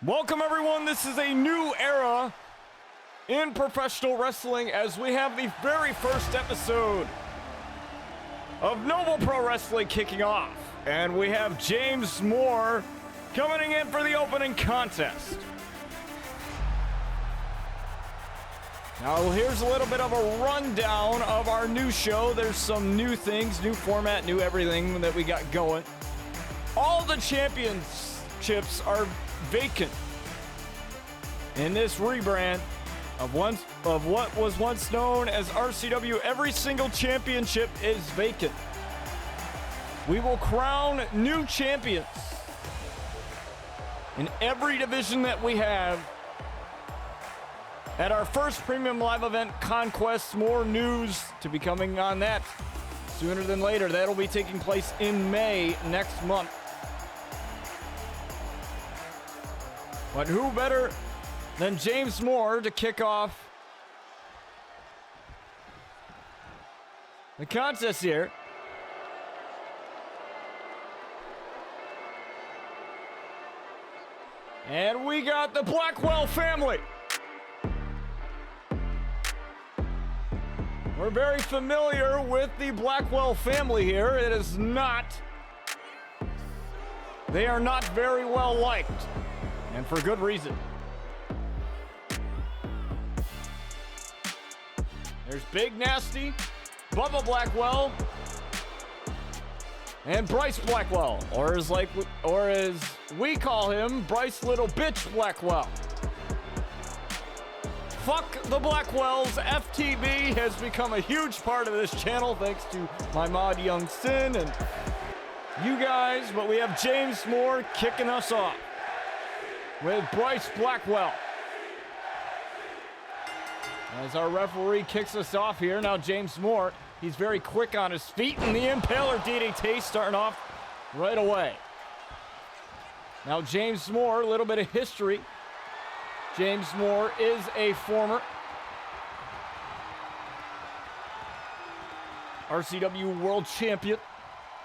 Welcome everyone, this is a new era in professional wrestling as we have the very first episode of Noble Pro Wrestling kicking off. And we have James Moore coming in for the opening contest. Now here's a little bit of a rundown of our new show. There's some new things, new format, new everything that we got going. All the championships are vacant in this rebrand of what was once known as RCW. Every single championship is vacant. We will crown new champions in every division that we have at our first premium live event, Conquest. More news to be coming on that sooner than later. That'll be taking place in May next month. But who better than James Moore to kick off the contest here? And we got the Blackwell family. We're very familiar with the Blackwell family here. It is not, they are not very well liked, and for good reason. There's Big Nasty, Bubba Blackwell, and Bryce Blackwell, or as we call him, Bryce Little Bitch Blackwell. Fuck the Blackwells. FTB has become a huge part of this channel thanks to my mod Young Sin and you guys, but we have James Moore kicking us off with Bryce Blackwell. As our referee kicks us off here, now James Moore, he's very quick on his feet, and the Impaler DDT starting off right away. Now James Moore, a little bit of history. James Moore is a former RCW World Champion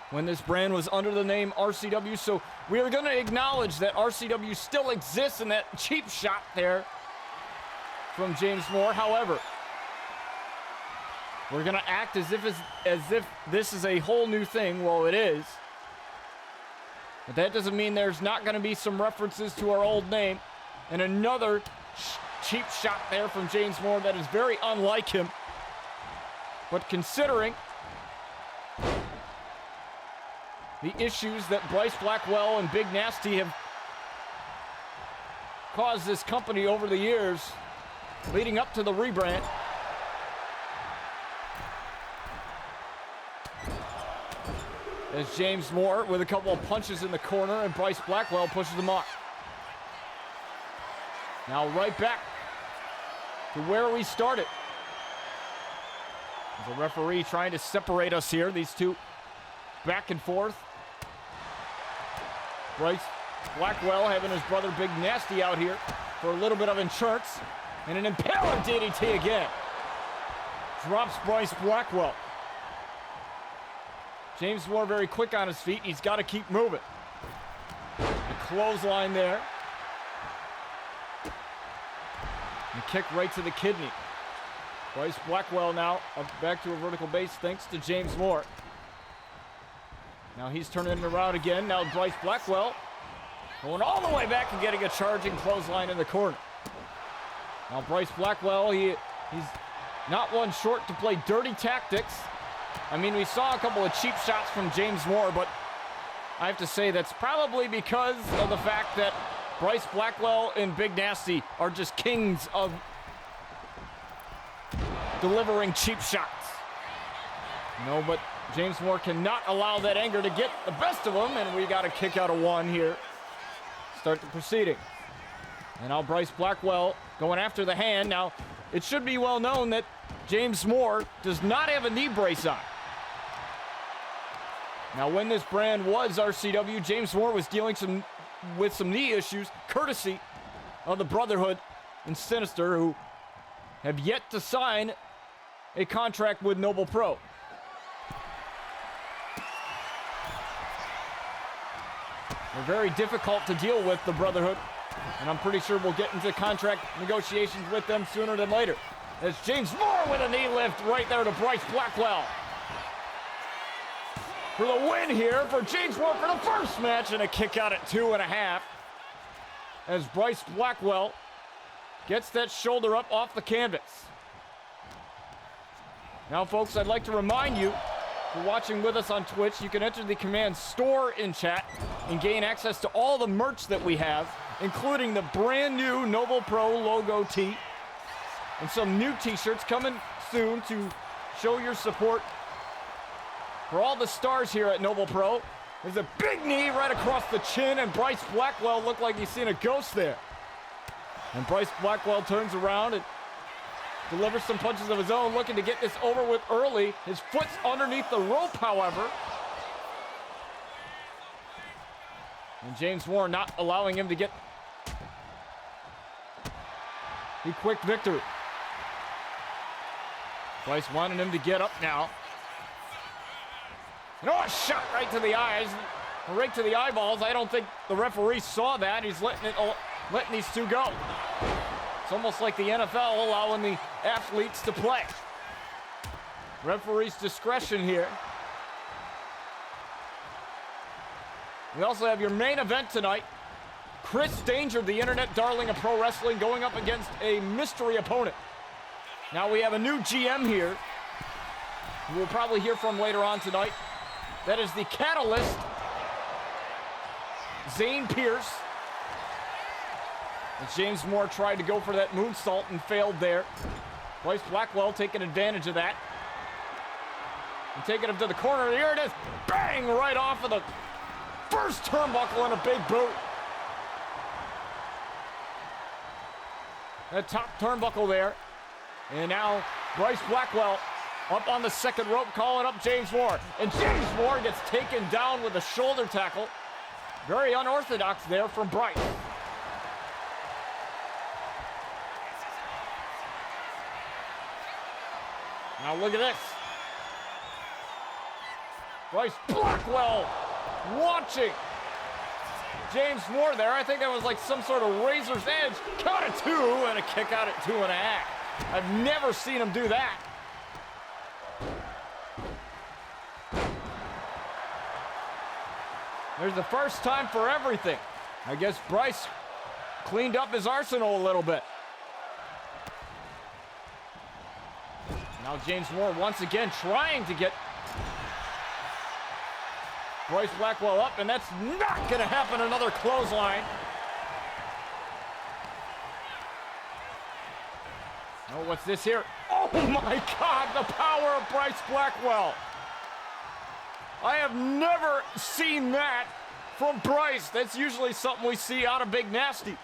when this brand was under the name RCW, so we are going to acknowledge that RCW still exists in that cheap shot there from James Moore. However, we're going to act as if this is a whole new thing. Well, it is. But that doesn't mean there's not going to be some references to our old name. And another cheap shot there from James Moore that is very unlike him. But considering the issues that Bryce Blackwell and Big Nasty have caused this company over the years, leading up to the rebrand, as James Moore with a couple of punches in the corner and Bryce Blackwell pushes him off. Now right back to where we started. There's a referee trying to separate us here, these two back and forth. Bryce Blackwell having his brother Big Nasty out here for a little bit of insurance. And an Impaler DDT again. Drops Bryce Blackwell. James Moore very quick on his feet. He's got to keep moving. The clothesline there. And kick right to the kidney. Bryce Blackwell now up back to a vertical base thanks to James Moore. Now he's turning it around again. Now Bryce Blackwell going all the way back and getting a charging clothesline in the corner. Now Bryce Blackwell, he's not one short to play dirty tactics. I mean, we saw a couple of cheap shots from James Moore, but I have to say that's probably because of the fact that Bryce Blackwell and Big Nasty are just kings of delivering cheap shots. No, but James Moore cannot allow that anger to get the best of him, and we got a kick out of one here. Start the proceeding. And now Bryce Blackwell going after the hand. Now, it should be well known that James Moore does not have a knee brace on. Now, when this brand was RCW, James Moore was dealing with some knee issues, courtesy of the Brotherhood and Sinister, who have yet to sign a contract with Noble Pro. They're very difficult to deal with, the Brotherhood. And I'm pretty sure we'll get into contract negotiations with them sooner than later. As James Moore with a knee lift right there to Bryce Blackwell. For the win here for James Moore for the first match, and a kick out at 2.5. As Bryce Blackwell gets that shoulder up off the canvas. Now, folks, I'd like to remind you, if you're watching with us on Twitch, you can enter the command store in chat and gain access to all the merch that we have, including the brand new Noble Pro logo tee and some new t-shirts coming soon to show your support for all the stars here at Noble Pro. There's a big knee right across the chin, and Bryce Blackwell looked like he's seen a ghost there. And Bryce Blackwell turns around and delivers some punches of his own, looking to get this over with early. His foot's underneath the rope, however. And James Moore not allowing him to get the quick victory. Bryce wanted him to get up now. And a shot right to the eyes, right to the eyeballs. I don't think the referee saw that. He's letting these two go. It's almost like the NFL allowing the athletes to play. Referee's discretion here. We also have your main event tonight. Chris Danger, the internet darling of pro wrestling, going up against a mystery opponent. Now we have a new GM here, who we'll probably hear from later on tonight. That is the Catalyst, Zane Pierce. As James Moore tried to go for that moonsault and failed there. Bryce Blackwell taking advantage of that. And taking him to the corner. Here it is. Bang! Right off of the first turnbuckle and a big boot. That top turnbuckle there. And now Bryce Blackwell up on the second rope, calling up James Moore. And James Moore gets taken down with a shoulder tackle. Very unorthodox there from Bryce. Now look at this. Bryce Blackwell watching James Moore there. I think that was like some sort of razor's edge. Count of 2 and a kick out at 2.5. I've never seen him do that. There's the first time for everything. I guess Bryce cleaned up his arsenal a little bit. Now James Moore once again trying to get Bryce Blackwell up, and that's not going to happen. Another clothesline. Oh, what's this here? Oh my God, the power of Bryce Blackwell. I have never seen that from Bryce. That's usually something we see out of Big Nasty.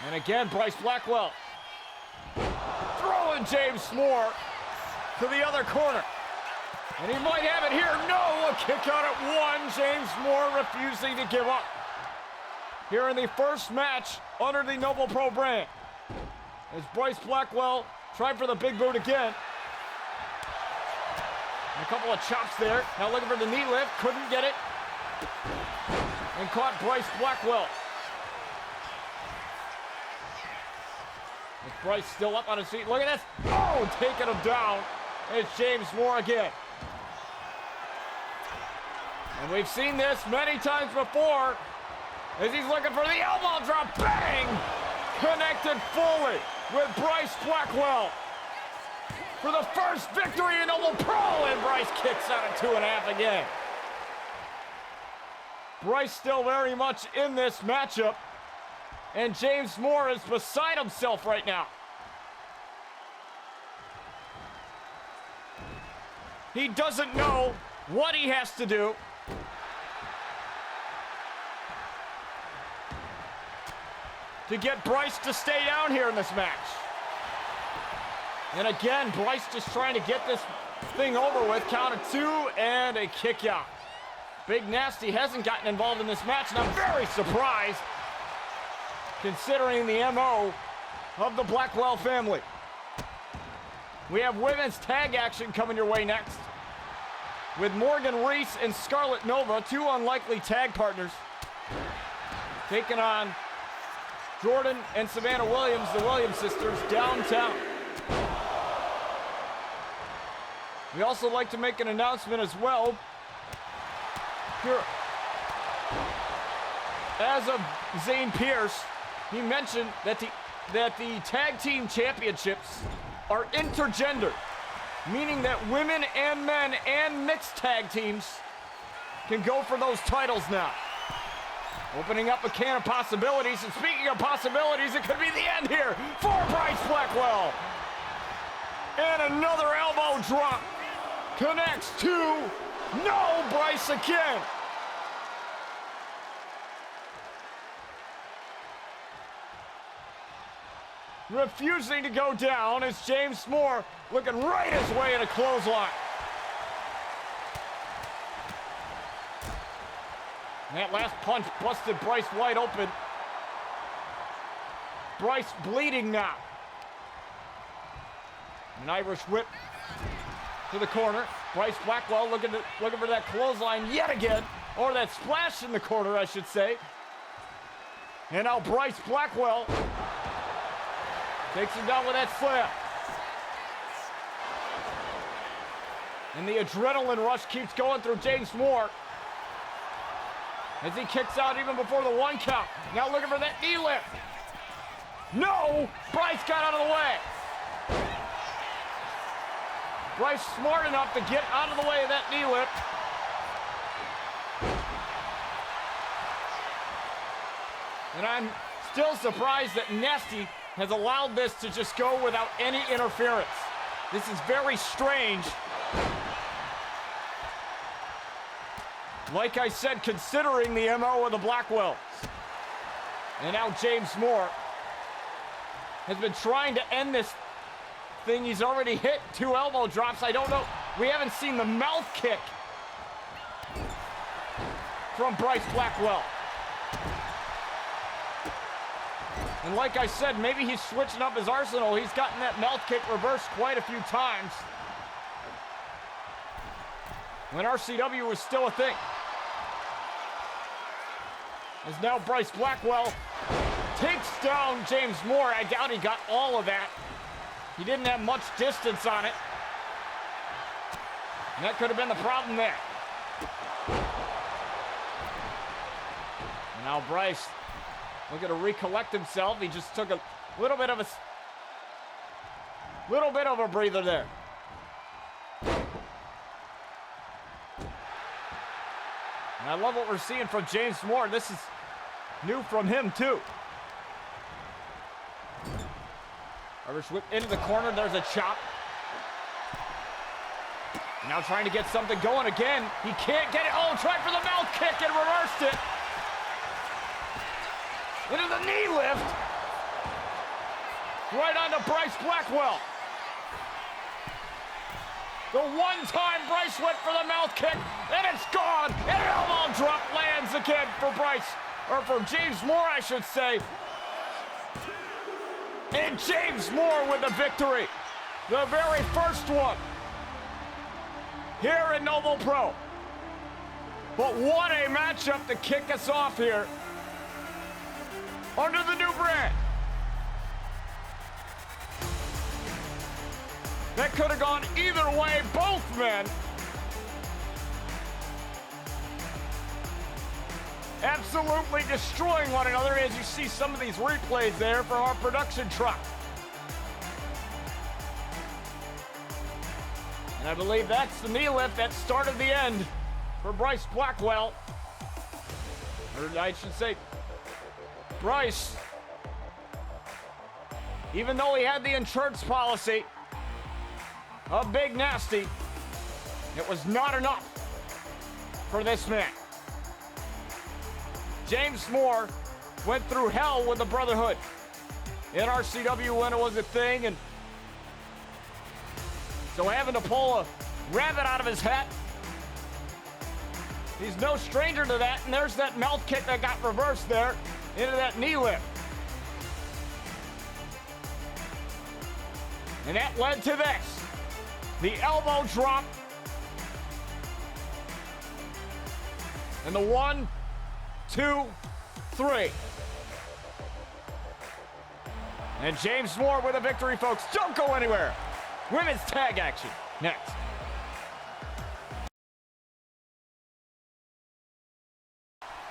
And again, Bryce Blackwell throwing James Moore to the other corner. And he might have it here. No, a kick out at 1. James Moore refusing to give up. Here in the first match under the Noble Pro brand. As Bryce Blackwell tried for the big boot again. And a couple of chops there. Now looking for the knee lift. Couldn't get it. And caught Bryce Blackwell. With Bryce still up on his feet. Look at this. Oh, taking him down. It's James Moore again. And we've seen this many times before. As he's looking for the elbow drop. Bang! Connected fully with Bryce Blackwell. For the first victory in Noble Pro. And Bryce kicks out at 2.5 again. Bryce still very much in this matchup. And James Moore is beside himself right now. He doesn't know what he has to do. To get Bryce to stay down here in this match. And again, Bryce just trying to get this thing over with. Count of 2 and a kick out. Big Nasty hasn't gotten involved in this match, and I'm very surprised considering the MO of the Blackwell family. We have women's tag action coming your way next. with Morgan Reese and Scarlet Nova, two unlikely tag partners, taking on Jordyn and Savannah Williams, the Williams sisters, downtown. We also like to make an announcement as well. Here, as of Zane Pierce, he mentioned that the tag team championships are intergender, meaning that women and men and mixed tag teams can go for those titles now. Opening up a can of possibilities, and speaking of possibilities, it could be the end here for Bryce Blackwell. And another elbow drop. Connects to, no, Bryce again. Refusing to go down as James Moore looking right his way in a clothesline. And that last punch busted Bryce wide open. Bryce bleeding now. An Irish whip to the corner. Bryce Blackwell looking for that clothesline yet again. Or that splash in the corner, I should say. And now Bryce Blackwell takes him down with that slam. And the adrenaline rush keeps going through James Moore as he kicks out even before the 1 count. Now looking for that knee lift. No! Bryce got out of the way. Bryce smart enough to get out of the way of that knee lift. And I'm still surprised that Nasty has allowed this to just go without any interference. This is very strange. Like I said, considering the MO of the Blackwells. And now James Moore has been trying to end this thing. He's already hit 2 elbow drops. I don't know. We haven't seen the mouth kick from Bryce Blackwell. And like I said, maybe he's switching up his arsenal. He's gotten that mouth kick reversed quite a few times when RCW was still a thing. As now Bryce Blackwell takes down James Moore. I doubt he got all of that. He didn't have much distance on it. And that could have been the problem there. And now Bryce looking to recollect himself. He just took a little bit of a breather there. And I love what we're seeing from James Moore. This is new from him too. Irish whip into the corner. There's a chop. Now trying to get something going again. He can't get it. Oh, tried for the mouth kick and reversed it. Into the knee lift. Right onto Bryce Blackwell. The one time Bryce went for the mouth kick, and it's gone. And an elbow drop lands again for Bryce, or for James Moore, I should say. And James Moore with the victory. The very first one here in Noble Pro. But what a matchup to kick us off here under the new brand. That could have gone either way, both men absolutely destroying one another, as you see some of these replays there from our production truck. And I believe that's the knee lift that started the end for Bryce Blackwell. Or I should say, Bryce, even though he had the insurance policy of Big Nasty, it was not enough for this man. James Moore went through hell with the Brotherhood in RCW when it was a thing, and so having to pull a rabbit out of his hat, he's no stranger to that. And there's that mouth kick that got reversed there into that knee lift. And that led to this. The elbow drop And the 1, 2, 3. And James Moore with a victory, folks. Don't go anywhere. Women's tag action next.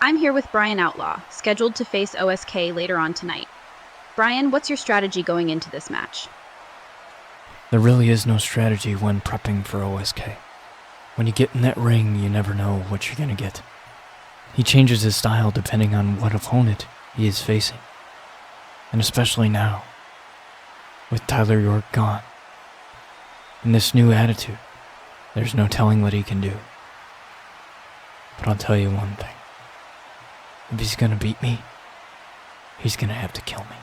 I'm here with Bryan Outlaw, scheduled to face OSK later on tonight. Bryan, what's your strategy going into this match? There really is no strategy when prepping for OSK. When you get in that ring, you never know what you're gonna get. He changes his style depending on what opponent he is facing. And especially now, with Tyler York gone. And this new attitude, there's no telling what he can do. But I'll tell you one thing. If he's gonna beat me, he's gonna have to kill me.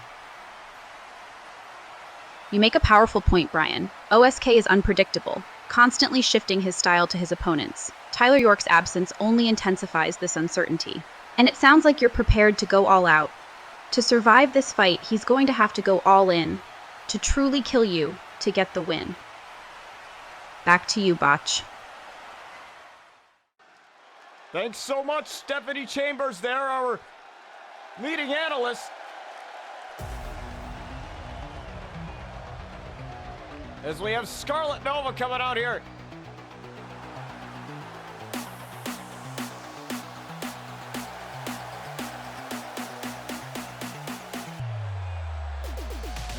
You make a powerful point, Bryan. OSK is unpredictable, constantly shifting his style to his opponents. Tyler York's absence only intensifies this uncertainty. And it sounds like you're prepared to go all out. To survive this fight, he's going to have to go all in, to truly kill you, to get the win. Back to you, Botch. Thanks so much, Stephanie Chambers there, our leading analyst. As we have Scarlet Nova coming out here.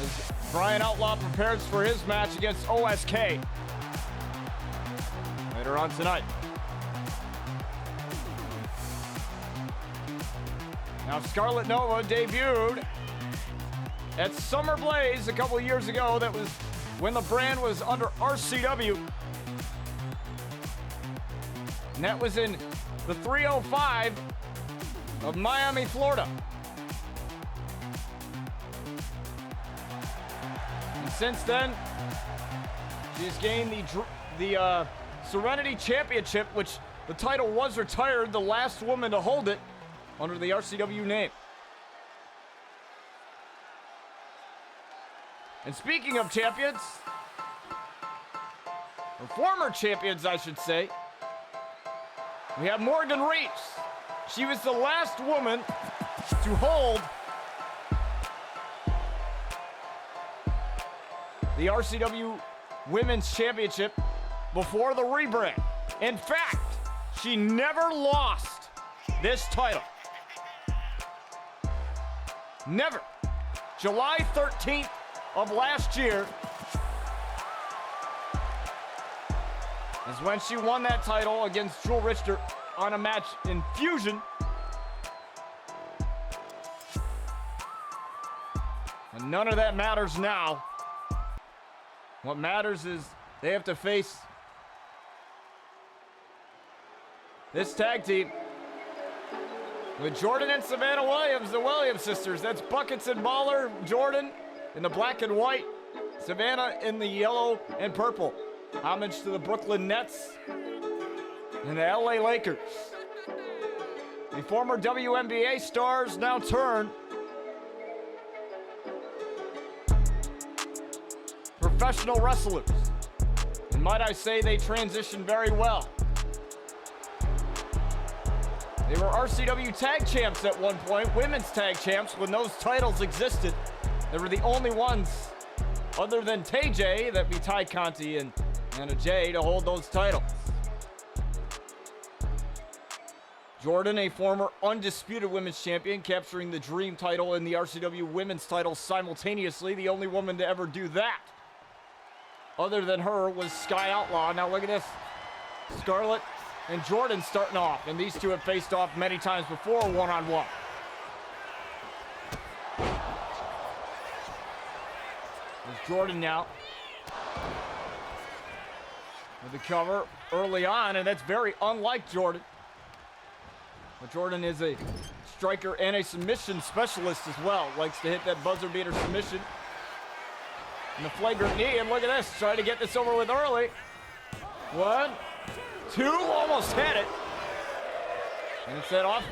As Bryan Outlaw prepares for his match against OSK later on tonight. Now, Scarlet Nova debuted at Summer Blaze a couple years ago. That was when the brand was under RCW. And that was in the 305 of Miami, Florida. And since then, she's gained the Serenity Championship, which the title was retired, the last woman to hold it under the RCW name. And speaking of champions, or former champions, I should say, we have Morgan Reese. She was the last woman to hold the RCW Women's Championship before the rebrand. In fact, she never lost this title. Never. July 13th of last year is when she won that title against Jewel Richter on a match in Fusion. And none of that matters now. What matters is they have to face this tag team with Jordyn and Savannah Williams, the Williams sisters. That's Buckets and Baller, Jordyn in the black and white, Savannah in the yellow and purple. Homage to the Brooklyn Nets and the LA Lakers. The former WNBA stars now turn professional wrestlers. And might I say, they transitioned very well. They were RCW tag champs at one point, women's tag champs, when those titles existed. They were the only ones, other than Tay-J, that be Ty Conti and Anna Jay, to hold those titles. Jordyn, a former undisputed women's champion, capturing the Dream title and the RCW women's title simultaneously. The only woman to ever do that, other than her, was Sky Outlaw. Now look at this. Scarlet and Jordyn starting off, and these two have faced off many times before, one-on-one. There's Jordyn now with the cover early on, and that's very unlike Jordyn. But Jordyn is a striker and a submission specialist as well. Likes to hit that buzzer beater submission. And the flagrant knee, and look at this, trying to get this over with early. 1, 2, almost had it. And it's that off,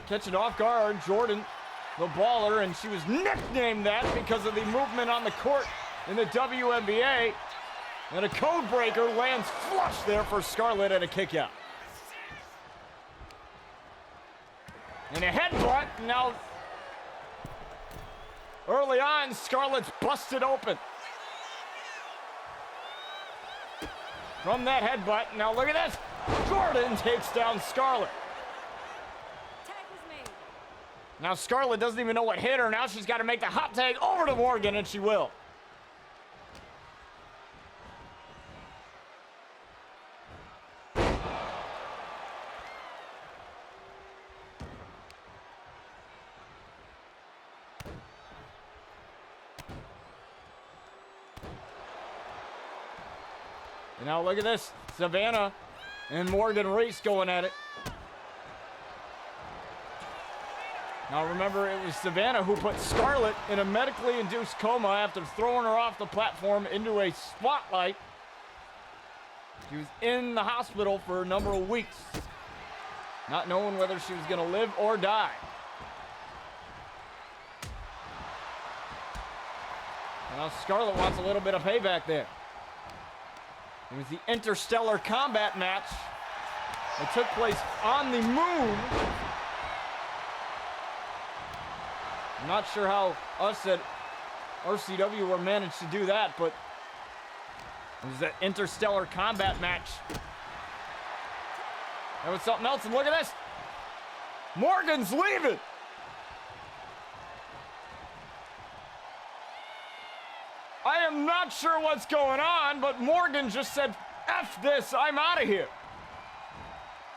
catching off guard, Jordyn, the baller, and she was nicknamed that because of the movement on the court in the WNBA. And a code breaker lands flush there for Scarlet and a kick out. And a headbutt. Now, early on, Scarlett's busted open. From that headbutt. Now look at this. Jordyn takes down Scarlett. Now Scarlett doesn't even know what hit her. Now she's got to make the hot tag over to Morgan, and she will. And now look at this. Savannah and Morgan Reese going at it. Now remember, it was Savannah who put Scarlett in a medically induced coma after throwing her off the platform into a spotlight. She was in the hospital for a number of weeks, not knowing whether she was going to live or die. And now Scarlett wants a little bit of payback there. It was the interstellar combat match that took place on the moon. I'm not sure how us at RCW were managed to do that, but it was that interstellar combat match. That was something else, and look at this. Morgan's leaving. I am not sure what's going on, but Morgan just said, F this, I'm out of here.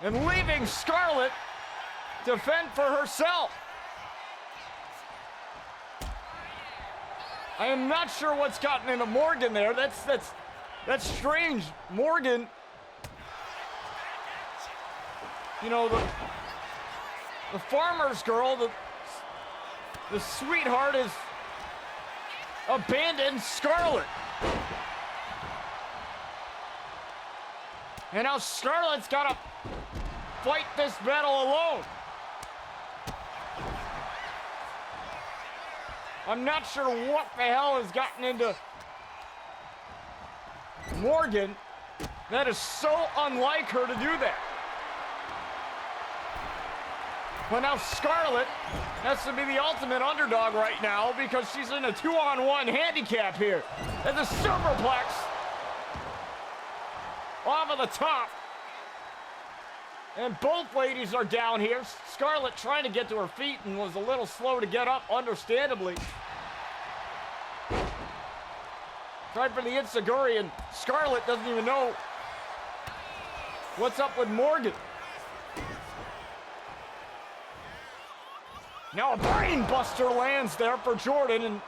And leaving Scarlett to fend for herself. I am not sure what's gotten into Morgan there. That's strange. Morgan, you know, the farmer's girl, the sweetheart is abandoned Scarlett. And now Scarlett's got to fight this battle alone. I'm not sure what the hell has gotten into Morgan. That is so unlike her to do that. But now Scarlett has to be the ultimate underdog right now because she's in a 2-on-1 handicap here. And the superplex off of the top. And both ladies are down here. Scarlett trying to get to her feet and was a little slow to get up, understandably. Tried for the Enziguri, and Scarlett doesn't even know what's up with Morgan. Now a brain buster lands there for Jordyn, and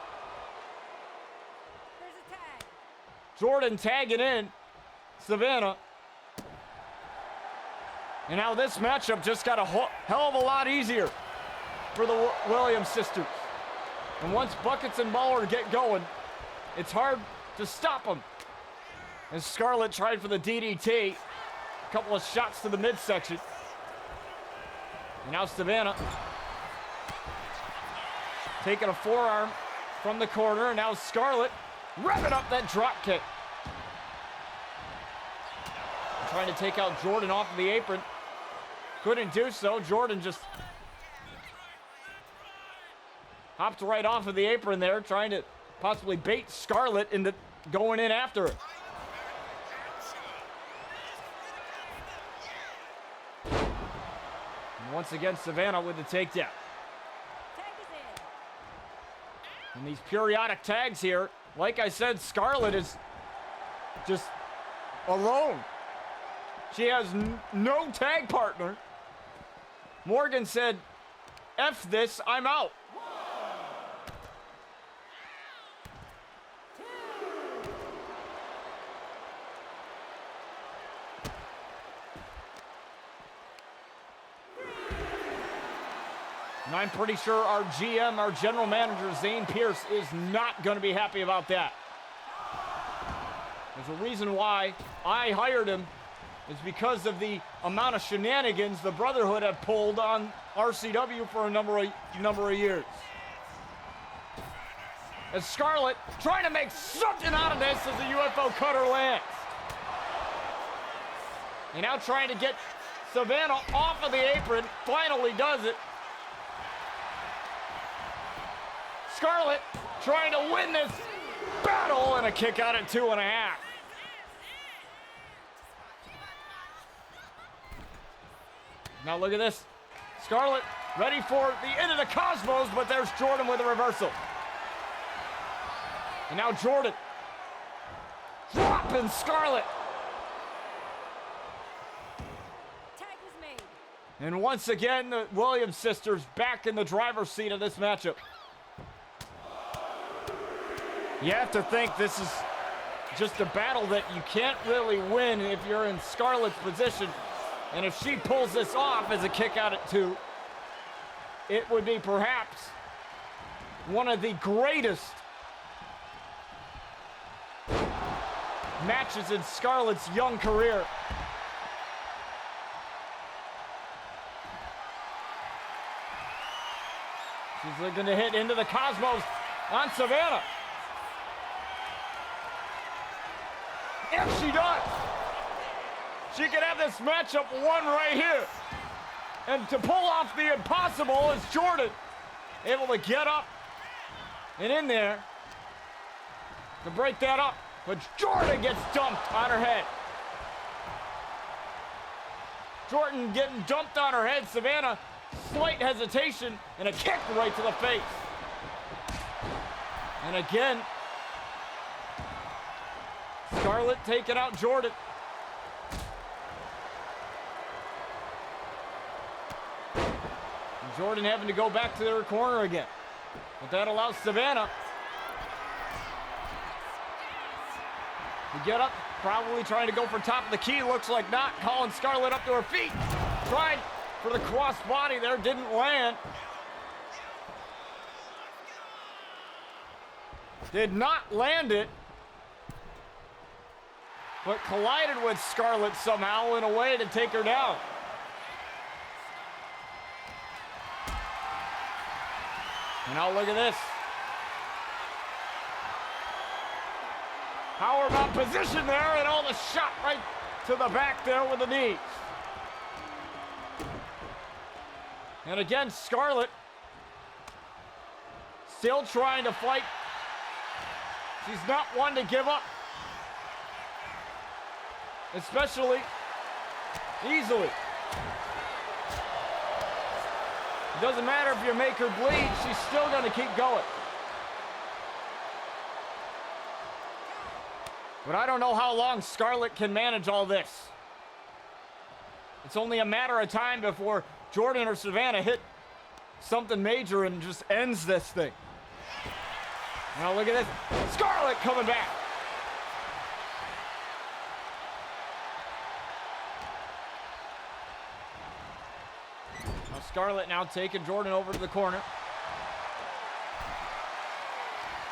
Jordyn tagging in Savannah. And now this matchup just got a hell of a lot easier for the Williams sisters. And once Buckets and Bauer get going, it's hard to stop them. And Scarlett tried for the DDT. A couple of shots to the midsection. And now Savannah taking a forearm from the corner. And now Scarlett revving up that drop kick. Trying to take out Jordyn off of the apron. Couldn't do so. Jordyn just hopped right off of the apron there, trying to possibly bait Scarlett into going in after her. And once again, Savannah with the takedown. And these periodic tags here, like I said, Scarlett is just alone. She has no tag partner. Morgan said, F this, I'm out. 2. And I'm pretty sure our GM, our general manager, Zane Pierce, is not going to be happy about that. There's a reason why I hired him. Is because of the amount of shenanigans the Brotherhood have pulled on RCW for a number of years. As Scarlett trying to make something out of this as the UFO cutter lands. And now trying to get Savannah off of the apron, finally does it. Scarlet trying to win this battle, and a kick out at 2.5. Now look at this. Scarlet ready for the end of the Cosmos, but there's Jordyn with a reversal. And now Jordyn dropping Scarlet. Tag was made. And once again, the Williams sisters back in the driver's seat of this matchup. You have to think this is just a battle that you can't really win if you're in Scarlet's position. And if she pulls this off as a kick out at 2, it would be perhaps one of the greatest matches in Scarlet's young career. She's looking to hit into the Cosmos on Savannah. If she does, she could have this matchup won right here. And to pull off the impossible is Jordyn able to get up and in there to break that up. But Jordyn gets dumped on her head. Jordyn getting dumped on her head. Savannah, slight hesitation and a kick right to the face. And again, Scarlet taking out Jordyn. And Jordyn having to go back to her corner again. But that allows Savannah to get up, probably trying to go for top of the key. Looks like not. Calling Scarlet up to her feet. Tried for the cross body there, didn't land. Did not land it, but collided with Scarlet somehow in a way to take her down. And now look at this. Power bomb position there, and all the shot right to the back there with the knees. And again, Scarlet still trying to fight. She's not one to give up, especially easily. It doesn't matter if you make her bleed, she's still going to keep going. But I don't know how long Scarlet can manage all this. It's only a matter of time before Jordyn or Savannah hit something major and just ends this thing. Now look at this. Scarlet coming back. Now Scarlet now taking Jordyn over to the corner.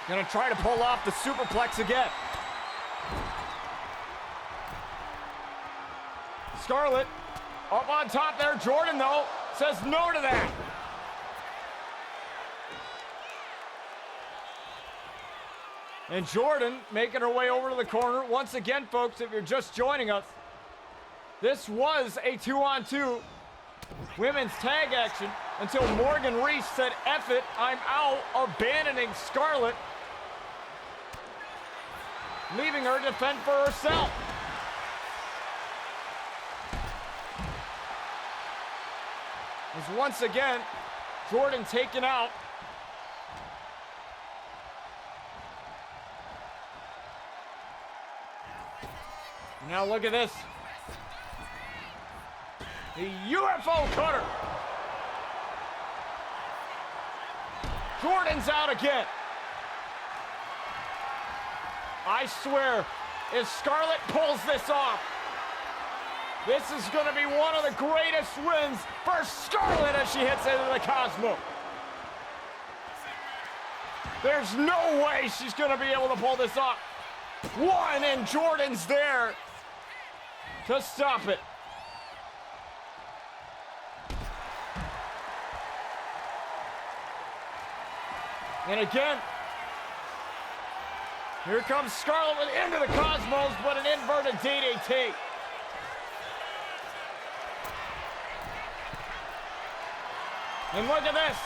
Gonna try to pull off the superplex again. Scarlet up on top there. Jordyn, though, says no to that. And Jordyn making her way over to the corner. Once again, folks, if you're just joining us, this was a 2-on-2 women's tag action until Morgan Reese said, F it, I'm out, abandoning Scarlet, leaving her to fend for herself. As once again, Jordyn taken out. Now look at this. The UFO cutter. Jordyn's out again. I swear, if Scarlet pulls this off, this is going to be one of the greatest wins for Scarlet as she hits into the Cosmo. There's no way she's going to be able to pull this off. One, and Jordyn's there to stop it. And again, here comes Scarlet with into the Cosmos, but an inverted DDT. And look at this.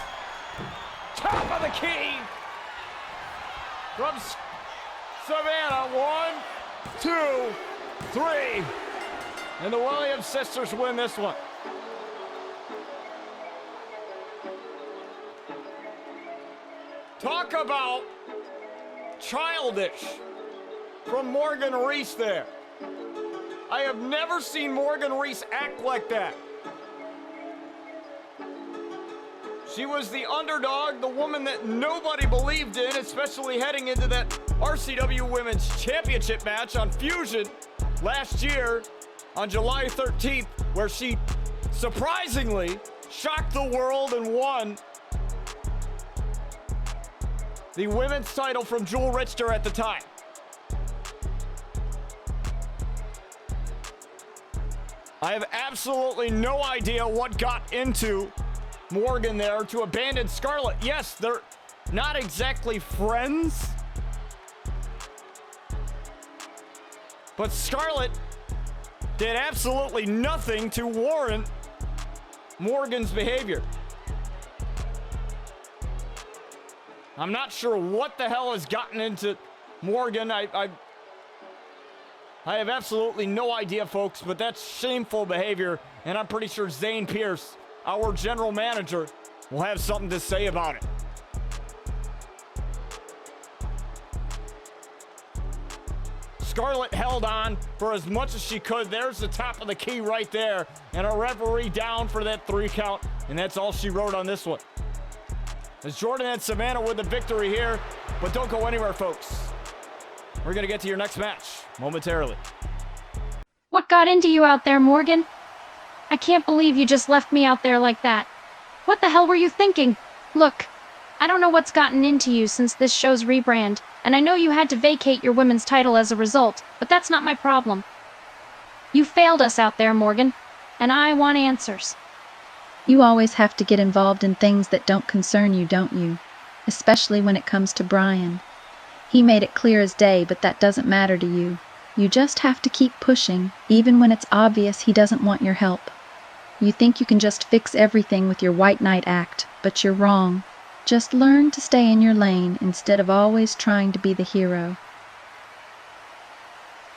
Top of the key from Savannah. 1, 2, 3. And the Williams sisters win this one. Talk about childish from Morgan Reese there. I have never seen Morgan Reese act like that. She was the underdog, the woman that nobody believed in, especially heading into that RCW Women's Championship match on Fusion last year on July 13th, where she surprisingly shocked the world and won the women's title from Jewel Richter at the time. I have absolutely no idea what got into Morgan there to abandon Scarlet. Yes, they're not exactly friends, but Scarlet did absolutely nothing to warrant Morgan's behavior. I'm not sure what the hell has gotten into Morgan. I have absolutely no idea, folks, but that's shameful behavior, and I'm pretty sure Zane Pierce, our general manager, will have something to say about it. Scarlet held on for as much as she could. There's the top of the key right there, and a referee down for that 3 count, and that's all she wrote on this one. As Jordyn and Savannah with the victory here, but don't go anywhere, folks. We're going to get to your next match momentarily. What got into you out there, Morgan? I can't believe you just left me out there like that. What the hell were you thinking? Look, I don't know what's gotten into you since this show's rebrand, and I know you had to vacate your women's title as a result, but that's not my problem. You failed us out there, Morgan, and I want answers. You always have to get involved in things that don't concern you, don't you? Especially when it comes to Bryan. He made it clear as day, but that doesn't matter to you. You just have to keep pushing, even when it's obvious he doesn't want your help. You think you can just fix everything with your White Knight act, but you're wrong. Just learn to stay in your lane instead of always trying to be the hero.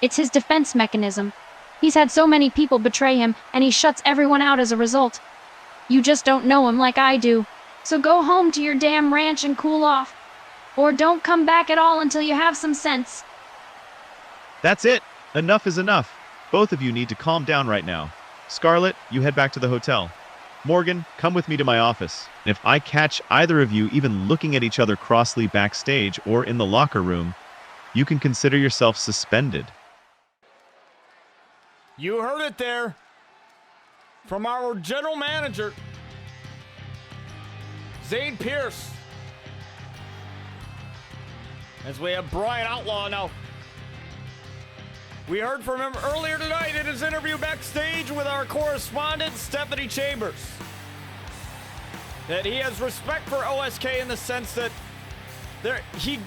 It's his defense mechanism. He's had so many people betray him, and he shuts everyone out as a result. You just don't know him like I do. So go home to your damn ranch and cool off. Or don't come back at all until you have some sense. That's it. Enough is enough. Both of you need to calm down right now. Scarlet, you head back to the hotel. Morgan, come with me to my office. And if I catch either of you even looking at each other crossly backstage or in the locker room, you can consider yourself suspended. You heard it there from our general manager, Zane Pierce. As we have Bryan Outlaw now. We heard from him earlier tonight in his interview backstage with our correspondent, Stephanie Chambers, that he has respect for OSK in the sense that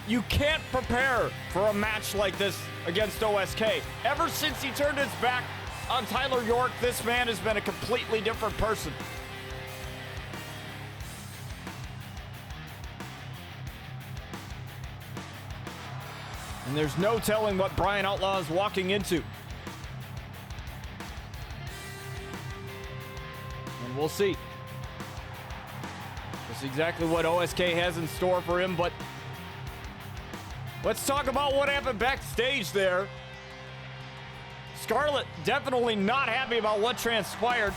you can't prepare for a match like this against OSK. Ever since he turned his back on Tyler York, this man has been a completely different person. And there's no telling what Bryan Outlaw is walking into. And we'll see. That's exactly what OSK has in store for him, but let's talk about what happened backstage there. Scarlet definitely not happy about what transpired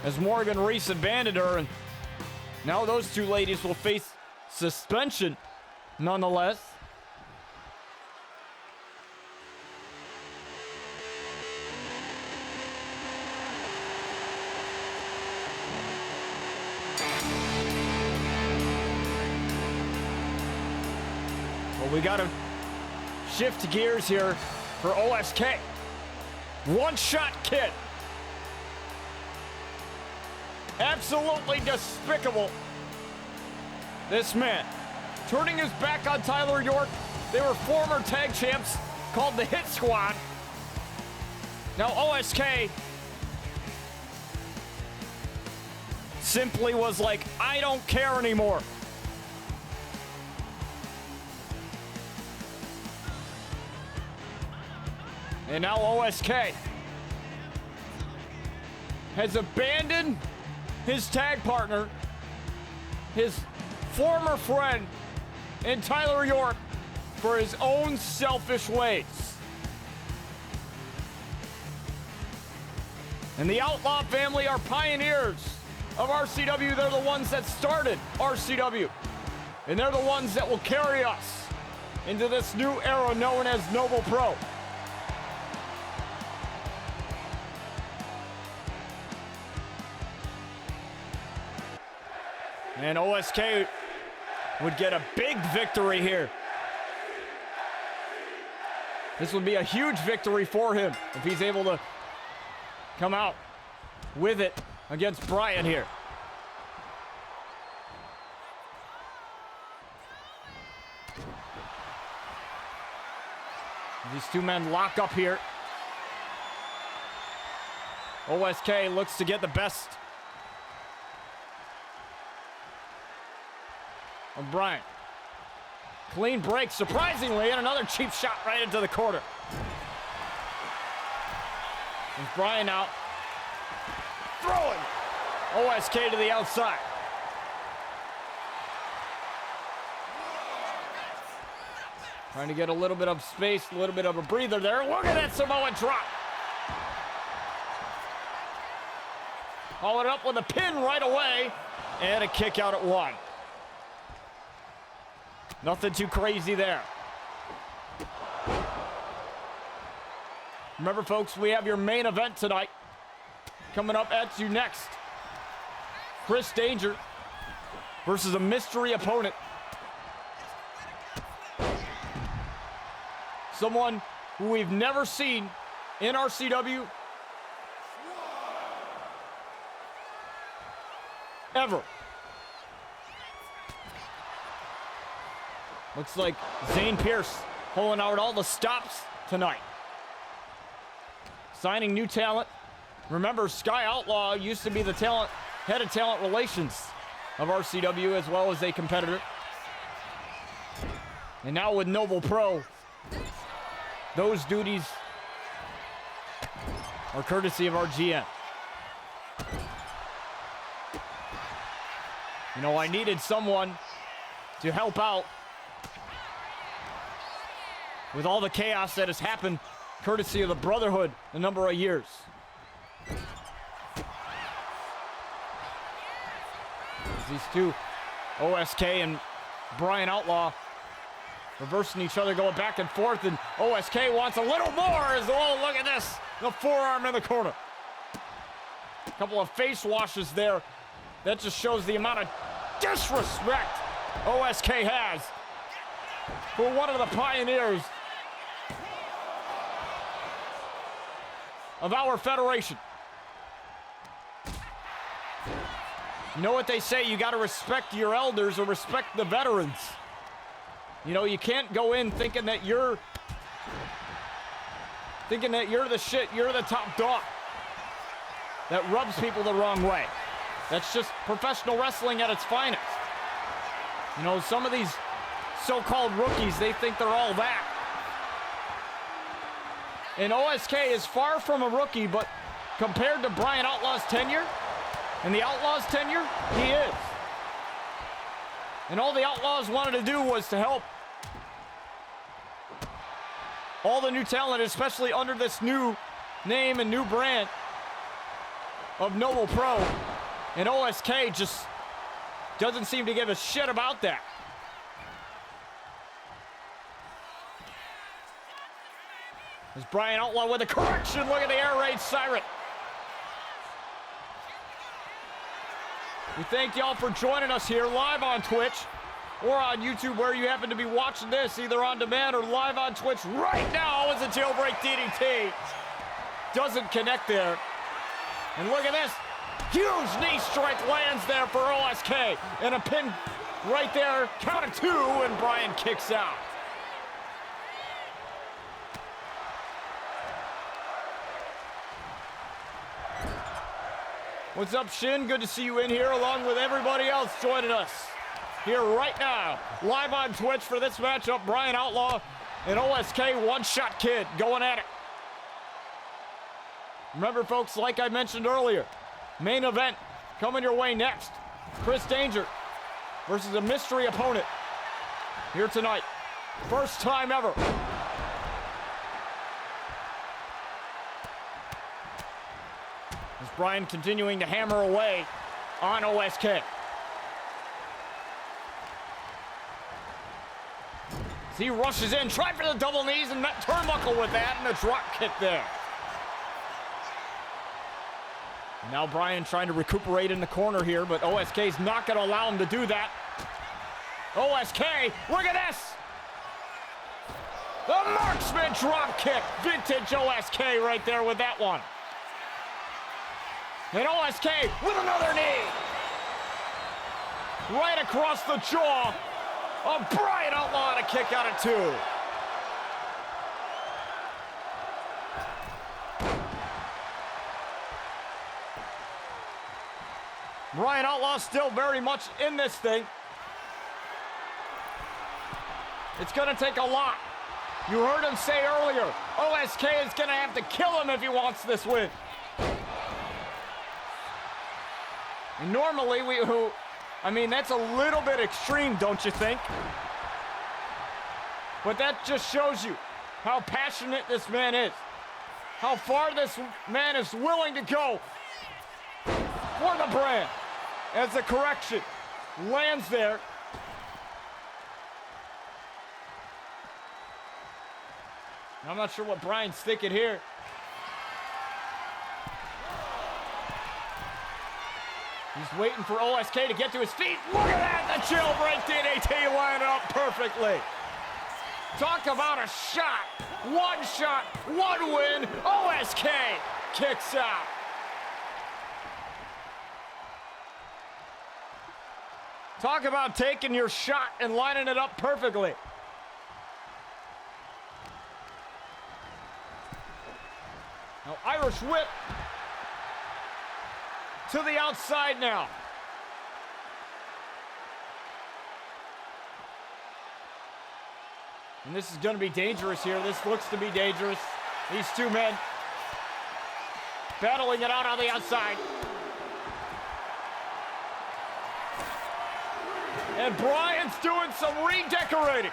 as Morgan Reese abandoned her, and now those two ladies will face suspension nonetheless. Well, we got to shift gears here for OSK. One-shot kid. Absolutely despicable. This man turning his back on Tyler York. They were former tag champs called the Hit Squad. Now OSK simply was like, I don't care anymore. And now OSK has abandoned his tag partner, his former friend, in Tyler York for his own selfish ways. And the Outlaw family are pioneers of RCW. They're the ones that started RCW. And they're the ones that will carry us into this new era known as Noble Pro. And OSK would get a big victory here. This would be a huge victory for him if he's able to come out with it against Bryan here. These two men lock up here. OSK looks to get the best of Bryan. Clean break, surprisingly, and another cheap shot right into the corner. There's Bryan out. Throwing OSK to the outside. Trying to get a little bit of space, a little bit of a breather there. Look at that Samoan drop. Followed up with a pin right away. And a kick out at 1. Nothing too crazy there. Remember, folks, we have your main event tonight. Coming up at you next. Chris Danger versus a mystery opponent. Someone who we've never seen in RCW ever. Looks like Zane Pierce pulling out all the stops tonight. Signing new talent. Remember, Sky Outlaw used to be the head of talent relations of RCW as well as a competitor. And now with Noble Pro, those duties are courtesy of our GM. You know, I needed someone to help out with all the chaos that has happened courtesy of the Brotherhood a number of years. These two, OSK and Bryan Outlaw, reversing each other, going back and forth, and OSK wants a little more as, oh, look at this, the forearm in the corner. A couple of face washes there. That just shows the amount of disrespect OSK has for one of the pioneers of our federation. You know what they say, you got to respect your elders or respect the veterans. You know, you can't go in thinking that you're the shit, you're the top dog. That rubs people the wrong way. That's just professional wrestling at its finest. You know, some of these so-called rookies, they think they're all that. And OSK is far from a rookie, but compared to Bryan Outlaw's tenure and the Outlaw's tenure, he is. And all the Outlaws wanted to do was to help all the new talent, especially under this new name and new brand of Noble Pro. And OSK just doesn't seem to give a shit about that. There's Bryan Outlaw with a correction. Look at the air raid siren. We thank y'all for joining us here live on Twitch or on YouTube, where you happen to be watching this, either on demand or live on Twitch right now as the jailbreak DDT doesn't connect there. And look at this. Huge knee strike lands there for OSK. And a pin right there. Count of 2, and Bryan kicks out. What's up, Shin? Good to see you in here along with everybody else joining us here right now. Live on Twitch for this matchup, Bryan Outlaw and OSK One Shot Kid going at it. Remember, folks, like I mentioned earlier, main event coming your way next. Chris Danger versus a mystery opponent here tonight. First time ever. As Bryan continuing to hammer away on OSK. As he rushes in, trying for the double knees and met turnbuckle with that, and a drop kick there. Now Bryan trying to recuperate in the corner here, but OSK's not going to allow him to do that. OSK, look at this! The marksman drop kick. Vintage OSK right there with that one. And OSK with another knee. Right across the jaw of Bryan Outlaw, and a kick out of 2. Bryan Outlaw still very much in this thing. It's going to take a lot. You heard him say earlier, OSK is going to have to kill him if he wants this win. And normally, that's a little bit extreme, don't you think? But that just shows you how passionate this man is. How far this man is willing to go for the brand. As the correction lands there. I'm not sure what Bryan's thinking here. He's waiting for OSK to get to his feet. Look at that, the jailbreak DDT lining up perfectly. Talk about a shot. One win. OSK kicks out. Talk about taking your shot and lining it up perfectly. Now, Irish whip to the outside now. And this is going to be dangerous here. This looks to be dangerous. These two men battling it out on the outside. And Bryan's doing some redecorating.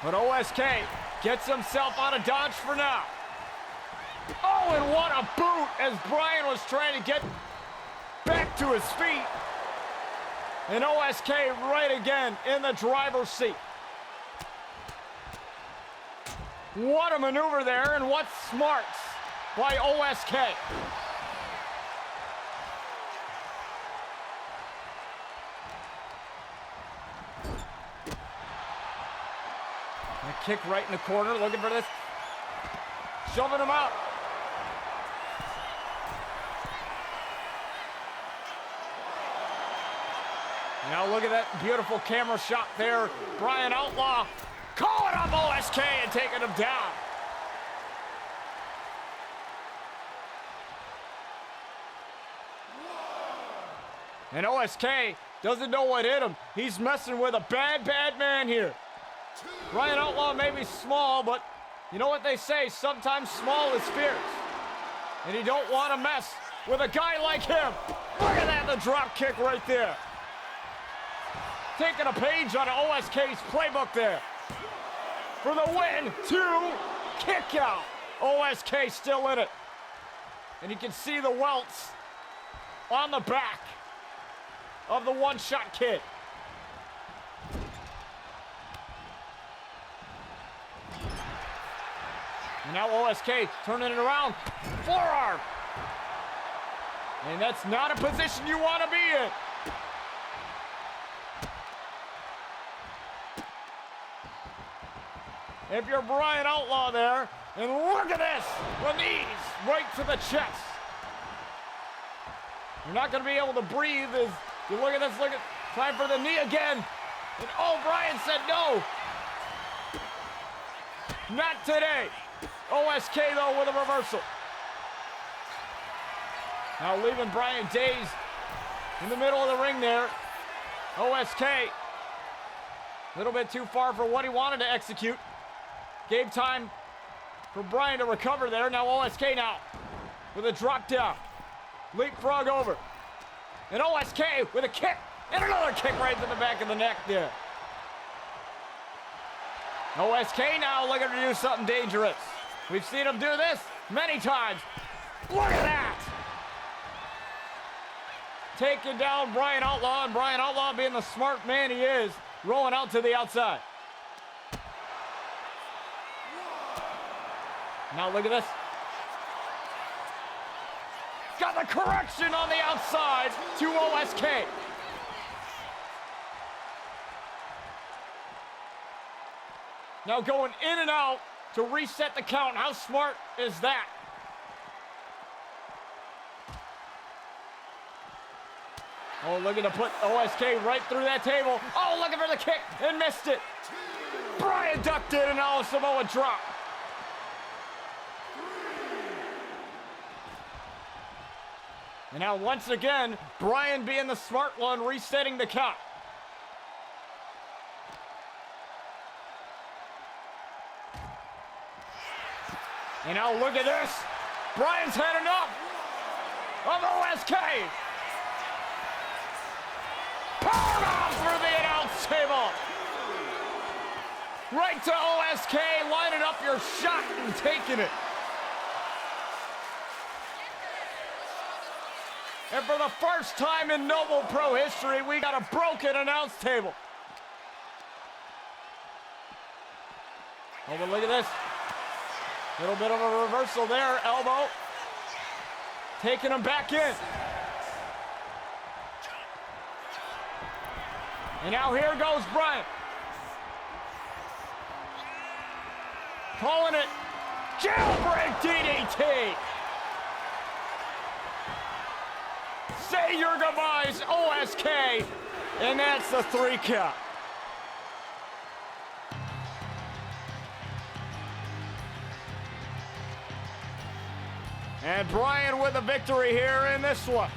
But OSK gets himself out of dodge for now. Oh, and what a boot as Bryan was trying to get back to his feet. And OSK right again in the driver's seat. What a maneuver there, and what smarts by OSK. A kick right in the corner, looking for this. Shoving him out. Now look at that beautiful camera shot there. Bryan Outlaw calling up OSK and taking him down. And OSK doesn't know what hit him. He's messing with a bad man here. Bryan Outlaw may be small, but you know what they say, sometimes small is fierce. And you don't want to mess with a guy like him. Look at that, the drop kick right there. Taking a page on OSK's playbook there. For the win, 2 kick out. OSK still in it. And you can see the welts on the back of the one-shot kid. And now OSK turning it around. Forearm. And that's not a position you want to be in. If you're Bryan Outlaw there, and look at this, the knees right to the chest. You're not going to be able to breathe as you look at this, time for the knee again. And oh, Bryan said no. Not today. OSK though with a reversal. Now leaving Bryan dazed in the middle of the ring there. OSK A little bit too far for what he wanted to execute. Gave time for Bryan to recover there. Now OSK now with a drop down. Leapfrog over. And OSK with a kick. And another kick right to the back of the neck there. OSK now looking to do something dangerous. We've seen him do this many times. Look at that! Taking down Bryan Outlaw, and Bryan Outlaw, being the smart man he is, rolling out to the outside. Now look at this. Got the correction on the outside to OSK. Now going in and out to reset the count. How smart is that? Oh, looking to put OSK right through that table. Oh, looking for the kick and missed it. Bryan ducked it and now Samoa drop. And now once again, Bryan being the smart one, resetting the count. And now look at this. Bryan's had enough of OSK. Powerbomb through the announce table. Right to OSK, lining up your shot and taking it. And for the first time in Noble Pro history, we got a broken announce table. Oh, but look at this. Little bit of a reversal there, elbow. Taking him back in. And now here goes Bryan. Calling it jailbreak DDT. Say your goodbyes, OSK. And that's the 3 count. And Bryan with a victory here in this one.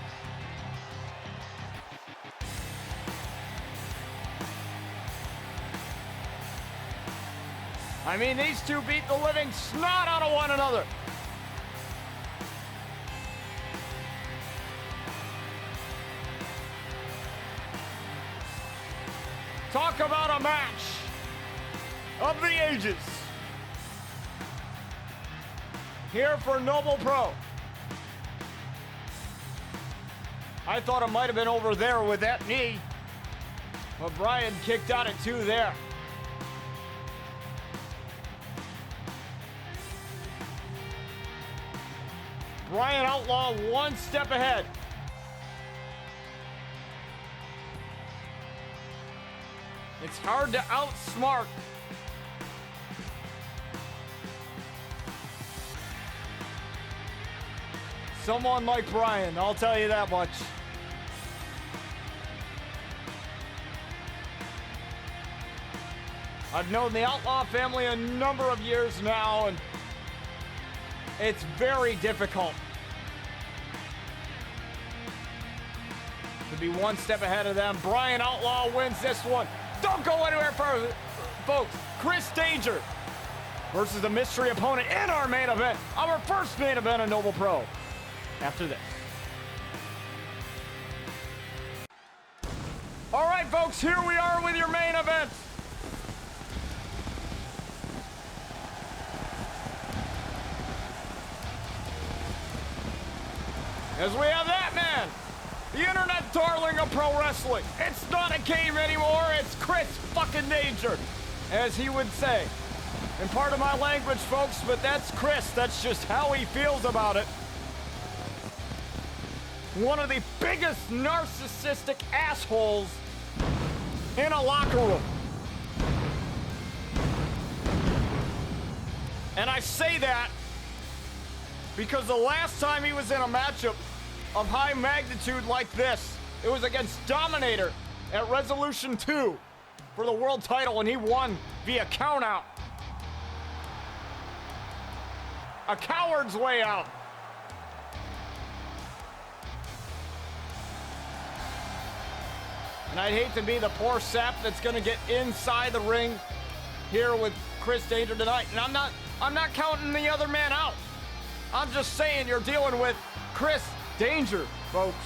I mean, these two beat the living snot out of one another. Talk about a match of the ages. Here for Noble Pro. I thought it might have been over there with that knee, but Bryan kicked out at 2 there. Bryan Outlaw 1 step ahead. It's hard to outsmart someone like Bryan, I'll tell you that much. I've known the Outlaw family a number of years now, and it's very difficult to be 1 step ahead of them. Bryan Outlaw wins this one. Don't go anywhere, folks. Chris Danger versus a mystery opponent in our main event. Our first main event of Noble Pro. After this. All right, folks, here we are with your main event. As we have that man, the internet darling of pro wrestling. It's not a game anymore, it's Chris fucking Danger, as he would say. And part of my language, folks, but that's Chris. That's just how he feels about it. One of the biggest narcissistic assholes in a locker room. And I say that because the last time he was in a matchup of high magnitude like this, it was against Dominator at Resolution 2 for the world title, and he won via countout. A coward's way out. And I'd hate to be the poor sap that's going to get inside the ring here with Chris Danger tonight. And I'm not counting the other man out. I'm just saying you're dealing with Chris Danger, folks.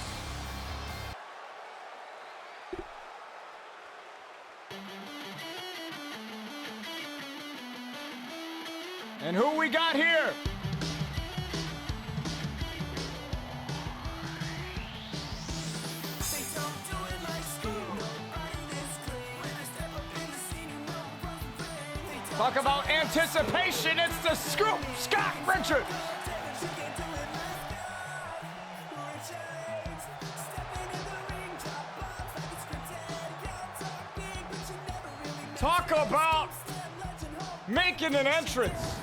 And who we got here? Talk about anticipation, it's the Scoop, Scott Richards. Talk about making an entrance.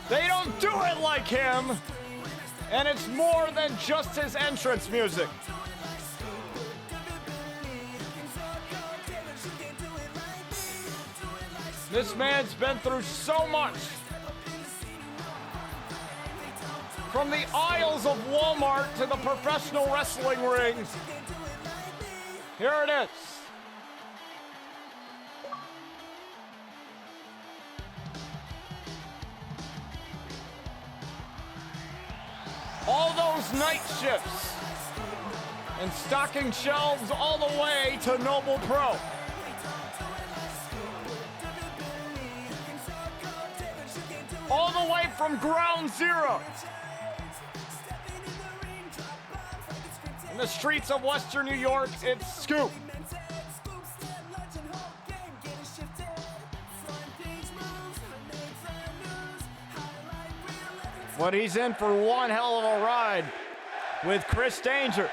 They don't do it like him, and it's more than just his entrance music. This man's been through so much. From the aisles of Walmart to the professional wrestling rings. Here it is. All those night shifts and stocking shelves all the way to Noble Pro. All the way from ground zero. In the streets of Western New York, it's Scoop. But he's in for one hell of a ride with Chris Danger.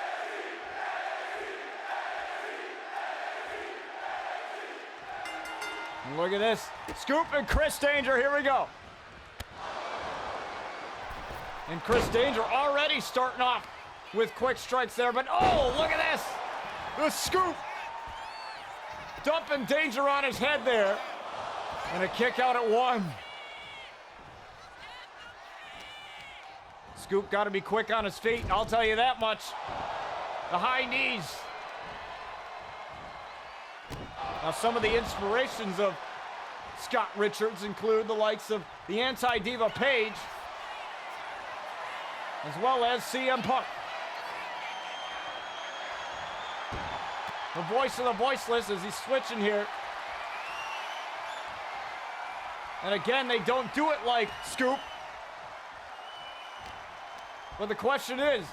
And look at this. Scoop and Chris Danger, here we go. And Chris Danger already starting off with quick strikes there, but oh, look at this. The Scoop. Dumping Danger on his head there. And a kick out at one. Scoop got to be quick on his feet, I'll tell you that much. The high knees. Now some of the inspirations of Scott Richards include the likes of the anti-diva Paige, as well as CM Punk. The voice of the voiceless as he's switching here. And again, they don't do it like Scoop. But the question is,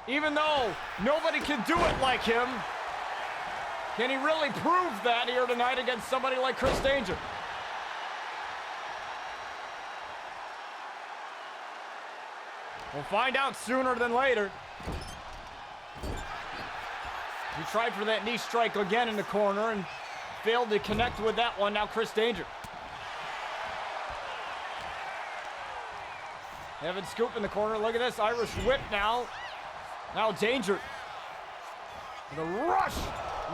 even though nobody can do it like him, can he really prove that here tonight against somebody like Chris Danger? We'll find out sooner than later. He tried for that knee strike again in the corner and failed to connect with that one. Now Chris Danger. Having Scoop in the corner. Look at this Irish whip now. Now Danger. The rush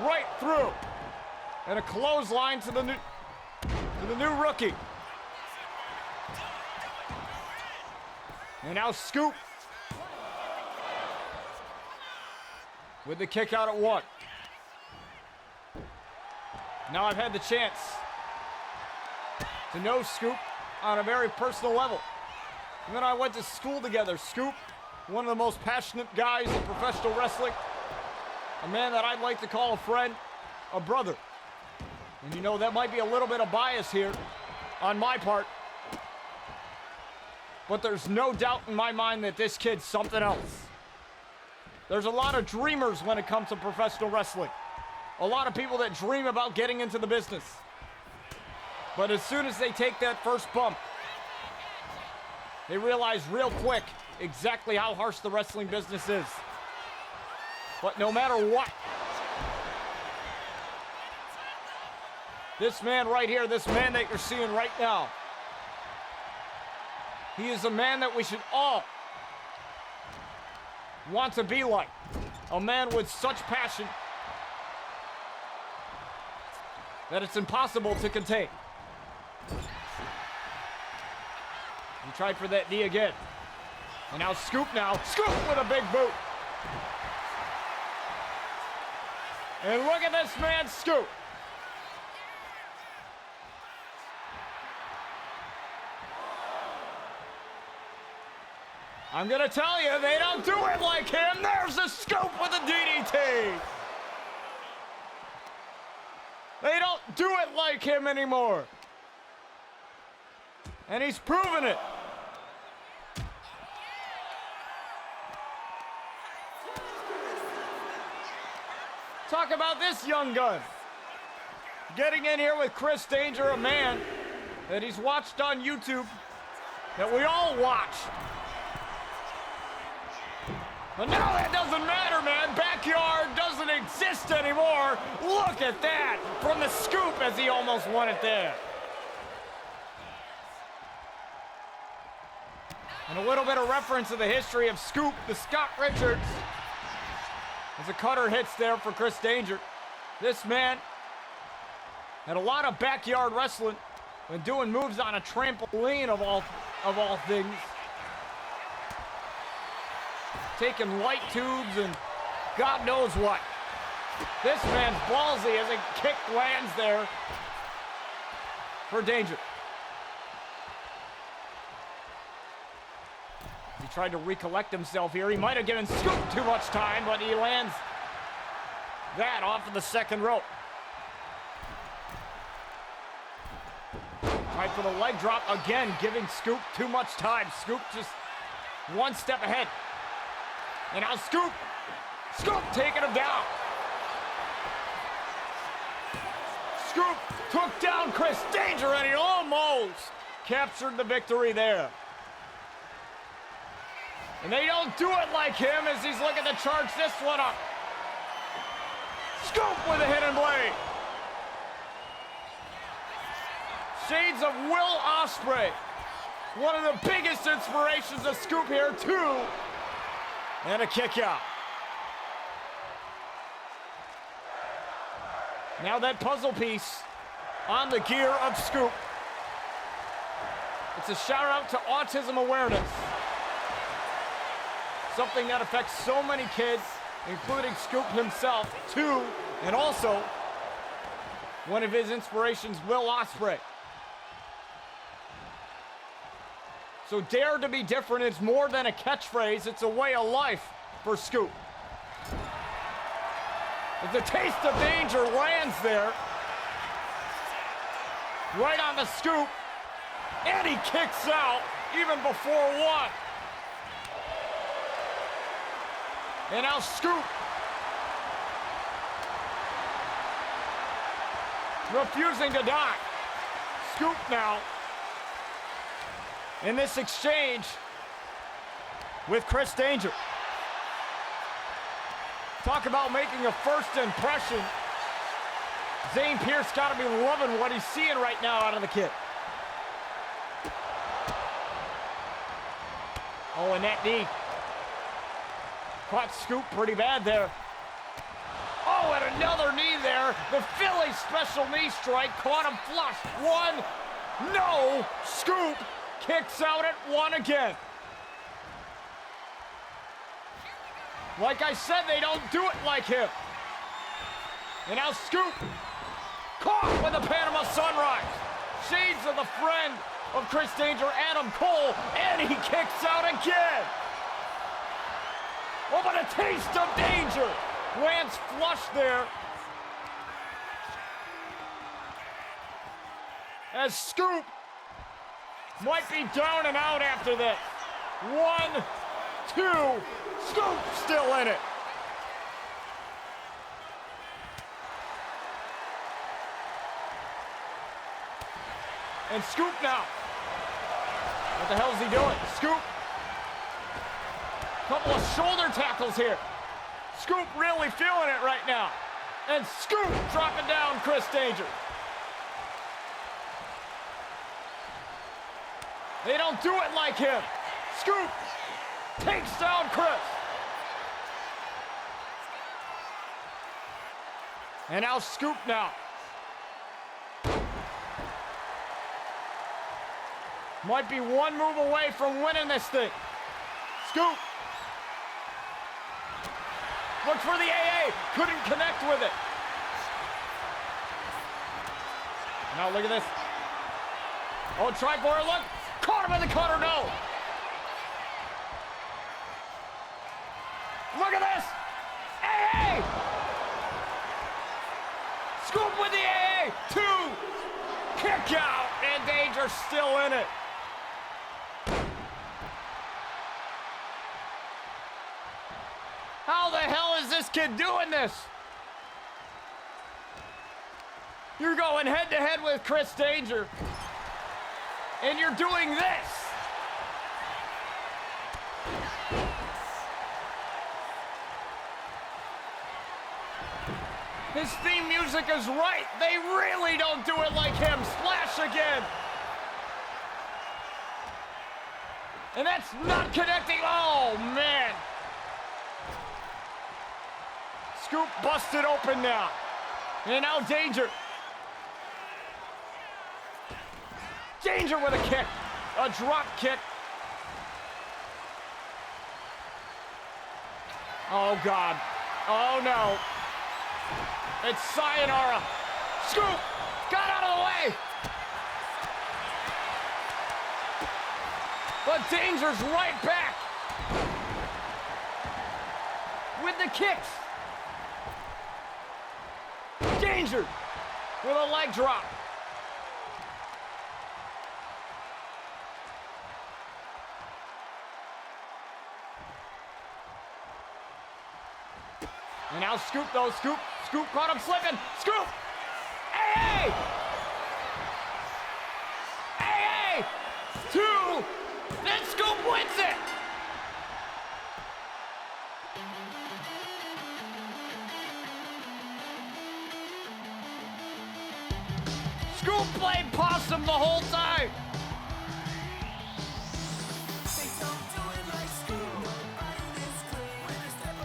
right through. And a clothesline to the new rookie. And now Scoop. With the kick out at one. Now I've had the chance to know Scoop on a very personal level. And then I went to school together. Scoop, one of the most passionate guys in professional wrestling. A man that I'd like to call a friend, a brother. And you know, that might be a little bit of bias here on my part. But there's no doubt in my mind that this kid's something else. There's a lot of dreamers when it comes to professional wrestling. A lot of people that dream about getting into the business. But as soon as they take that first bump, they realize real quick exactly how harsh the wrestling business is. But no matter what, this man right here, this man that you're seeing right now, he is a man that we should all want to be like. A man with such passion. that it's impossible to contain. He tried for that knee again. And now Scoop now. Scoop with a big boot. And look at this man, Scoop. I'm gonna tell you, they don't do it like him. There's a Scoop with a DDT. They don't do it like him anymore. And he's proven it. Talk about this young gun. Getting in here with Chris Danger, a man that he's watched on YouTube, that we all watch. But now that doesn't matter, man. Backyard doesn't exist anymore. Look at that from the Scoop as he almost won it there. And a little bit of reference to the history of Scoop, the Scott Richards. As a cutter hits there for Chris Danger. This man had a lot of backyard wrestling and doing moves on a trampoline of all things. Taking light tubes and God knows what. This man's ballsy as a kick lands there for Danger. He tried to recollect himself here. He might have given Scoop too much time, but he lands that off of the second rope. Tried for the leg drop again, giving Scoop too much time. Scoop just one step ahead. And now Scoop taking him down. Scoop took down Chris Danger and he almost captured the victory there. And they don't do it like him as he's looking to charge this one up. Scoop with a hidden blade. Shades of Will Ospreay. One of the biggest inspirations of Scoop here too. And a kick out. Now that puzzle piece on the gear of Scoop. It's a shout out to autism awareness. Something that affects so many kids, including Scoop himself, too, and also one of his inspirations, Will Ospreay. So dare to be different is more than a catchphrase, it's a way of life for Scoop. As the taste of danger lands there, right on the Scoop, and he kicks out even before one. And now Scoop refusing to die. Scoop now in this exchange with Chris Danger. Talk about making a first impression. Zane Pierce got to be loving what he's seeing right now out of the kid. Oh, and that knee caught Scoop pretty bad there. Oh, and another knee there. The Philly special knee strike caught him flush. One, no. Scoop kicks out at one again. Like I said, they don't do it like him. And now Scoop caught with a Panama Sunrise. Shades of the friend of Chris Danger, Adam Cole, and he kicks out again. Oh, but a taste of danger. Lands flush there. As Scoop might be down and out after this. 1, 2, Scoop still in it. And Scoop now. What the hell is he doing? Scoop. Couple of shoulder tackles here. Scoop really feeling it right now. And Scoop dropping down Chris Danger. They don't do it like him. Scoop takes down Chris. And now Scoop now. Might be one move away from winning this thing. Scoop. Look for the AA. Couldn't connect with it. Now look at this. Oh, try for it. Look. Caught him in the cutter. No. Look at this. AA. Scoop with the AA. 2. Kick out. And Danger still in it. How the hell is this kid doing this? You're going head to head with Chris Danger, and you're doing this. His theme music is right. They really don't do it like him. Splash again. And that's not connecting. Oh, man. Scoop busted open now. And now Danger. Danger with a kick. A drop kick. Oh, God. Oh, no. It's sayonara. Scoop. Got out of the way. But Danger's right back. With the kicks. Danger with a leg drop. And now Scoop though, Scoop caught him slipping. Scoop! AA! AA! 2! Then Scoop wins it! Scoop played possum the whole time.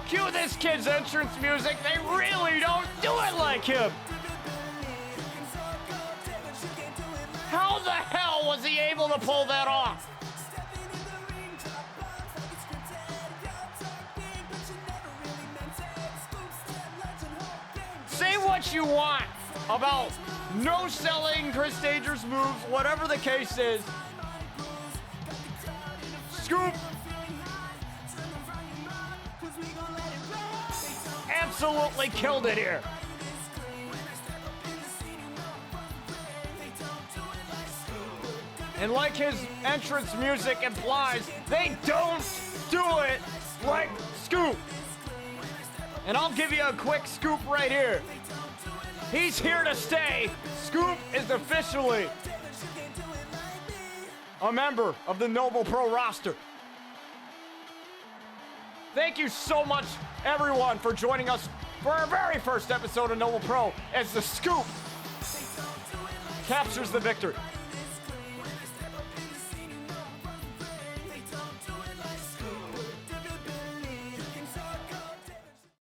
Cue this kid's entrance music. They really don't do it like him. How the hell was he able to pull that off? Say what you want about no selling Chris Danger's moves, whatever the case is. Scoop absolutely killed it here. And like his entrance music implies, they don't do it like Scoop. And I'll give you a quick scoop right here. He's here to stay. Scoop is officially a member of the Noble Pro roster. Thank you so much, everyone, for joining us for our very first episode of Noble Pro as the Scoop captures the victory.